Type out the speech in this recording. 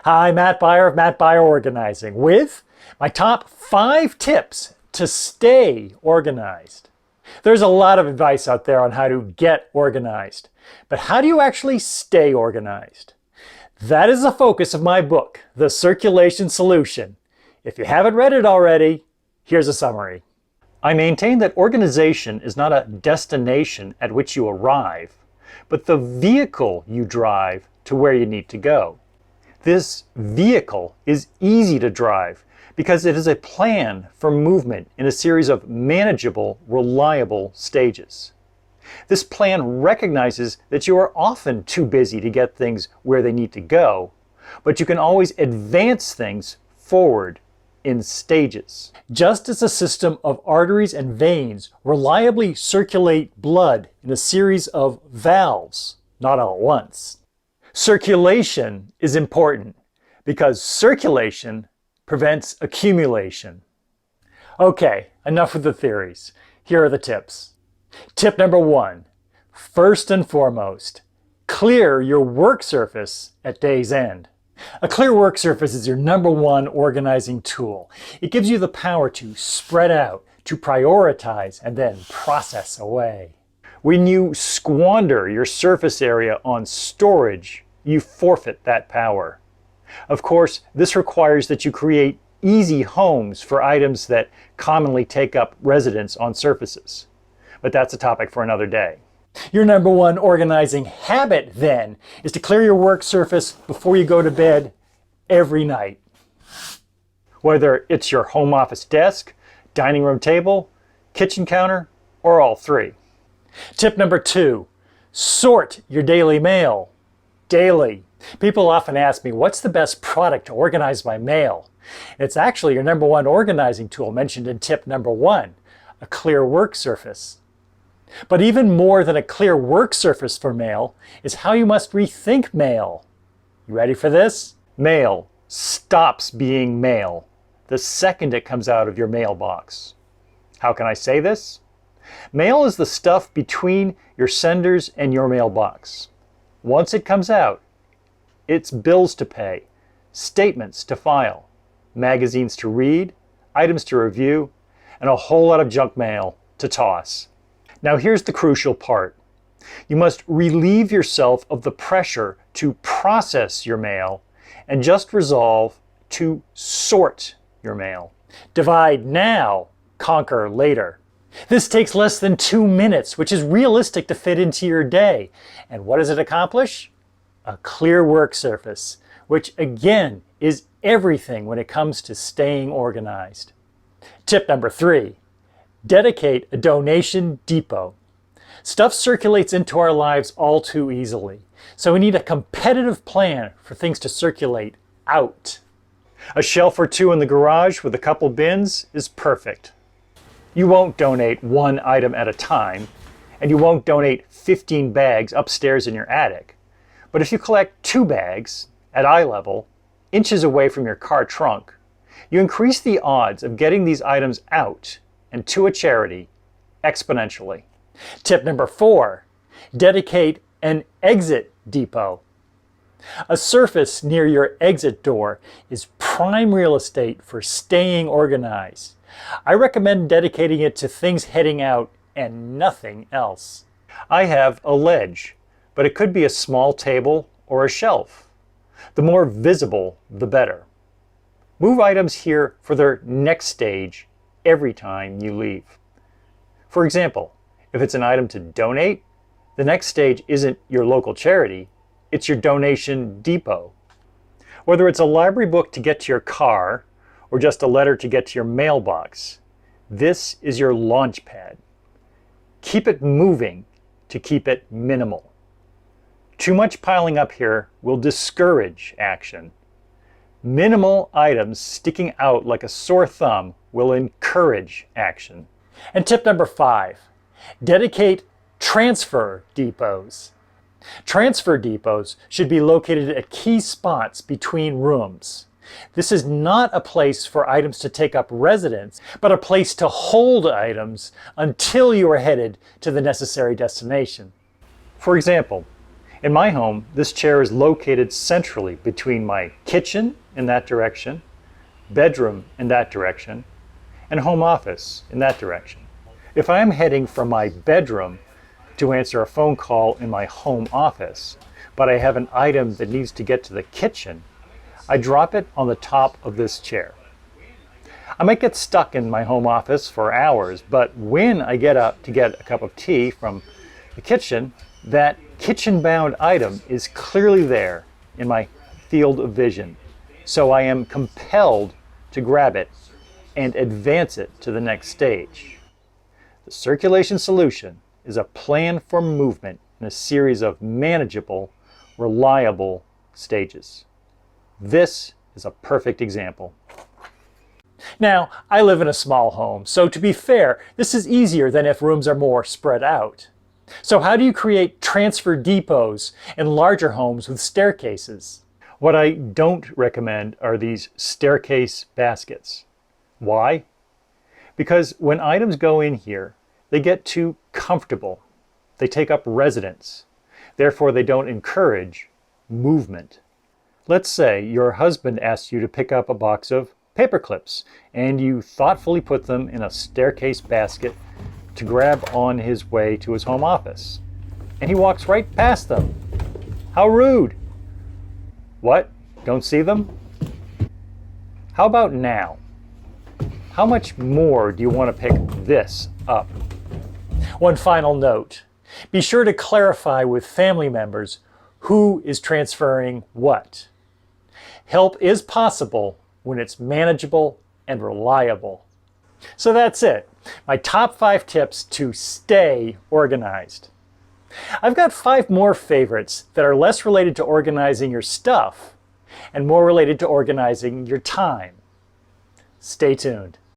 Hi, Matt Beyer of Matt Beyer Organizing with my top 5 tips to stay organized. There's a lot of advice out there on how to get organized, but how do you actually stay organized? That is the focus of my book, The Circulation Solution. If you haven't read it already, here's a summary. I maintain that organization is not a destination at which you arrive, but the vehicle you drive to where you need to go. This vehicle is easy to drive because it is a plan for movement in a series of manageable, reliable stages. This plan recognizes that you are often too busy to get things where they need to go, but you can always advance things forward in stages. Just as a system of arteries and veins reliably circulate blood in a series of valves, not all at once. Circulation is important because circulation prevents accumulation. Okay, enough with the theories. Here are the tips. Tip number 1, first and foremost, clear your work surface at day's end. A clear work surface is your number 1 organizing tool. It gives you the power to spread out, to prioritize, and then process away. When you squander your surface area on storage, you forfeit that power. Of course, this requires that you create easy homes for items that commonly take up residence on surfaces. But that's a topic for another day. Your number 1 organizing habit, then, is to clear your work surface before you go to bed every night. Whether it's your home office desk, dining room table, kitchen counter, or all 3. Tip number 2, sort your daily mail. Daily. People often ask me, what's the best product to organize my mail? It's actually your number 1 organizing tool mentioned in tip number 1, a clear work surface. But even more than a clear work surface for mail is how you must rethink mail. You ready for this? Mail stops being mail the second it comes out of your mailbox. How can I say this? Mail is the stuff between your senders and your mailbox. Once it comes out, it's bills to pay, statements to file, magazines to read, items to review, and a whole lot of junk mail to toss. Now here's the crucial part. You must relieve yourself of the pressure to process your mail and just resolve to sort your mail. Divide now, conquer later. This takes less than 2 minutes, which is realistic to fit into your day. And what does it accomplish? A clear work surface, which again is everything when it comes to staying organized. Tip number 3. Dedicate a donation depot. Stuff circulates into our lives all too easily, so we need a competitive plan for things to circulate out. A shelf or 2 in the garage with a couple bins is perfect. You won't donate 1 item at a time, and you won't donate 15 bags upstairs in your attic. But if you collect 2 bags at eye level, inches away from your car trunk, you increase the odds of getting these items out and to a charity exponentially. Tip number 4, dedicate an exit depot. A surface near your exit door is prime real estate for staying organized. I recommend dedicating it to things heading out and nothing else. I have a ledge, but it could be a small table or a shelf. The more visible, the better. Move items here for their next stage every time you leave. For example, if it's an item to donate, the next stage isn't your local charity, it's your donation depot. Whether it's a library book to get to your car or just a letter to get to your mailbox, this is your launch pad. Keep it moving to keep it minimal. Too much piling up here will discourage action. Minimal items sticking out like a sore thumb will encourage action. And tip number 5, dedicate transfer depots. Transfer depots should be located at key spots between rooms. This is not a place for items to take up residence, but a place to hold items until you are headed to the necessary destination. For example, In my home, this chair is located centrally between my kitchen in that direction, bedroom in that direction, and home office in that direction. If I am heading from my bedroom to answer a phone call in my home office, but I have an item that needs to get to the kitchen, I drop it on the top of this chair. I might get stuck in my home office for hours, but when I get up to get a cup of tea from the kitchen, that kitchen-bound item is clearly there in my field of vision. So I am compelled to grab it and advance it to the next stage. The circulation solution is a plan for movement in a series of manageable, reliable stages. This is a perfect example. Now, I live in a small home, so to be fair, this is easier than if rooms are more spread out. So how do you create transfer depots in larger homes with staircases? What I don't recommend are these staircase baskets. Why? Because when items go in here, they get too comfortable. They take up residence. Therefore, they don't encourage movement. Let's say your husband asks you to pick up a box of paper clips, and you thoughtfully put them in a staircase basket to grab on his way to his home office. And he walks right past them. How rude! What? Don't see them? How about now? How much more do you want to pick this up? One final note. Be sure to clarify with family members who is transferring what. Help is possible when it's manageable and reliable. So that's it. My top 5 tips to stay organized. I've got 5 more favorites that are less related to organizing your stuff and more related to organizing your time. Stay tuned.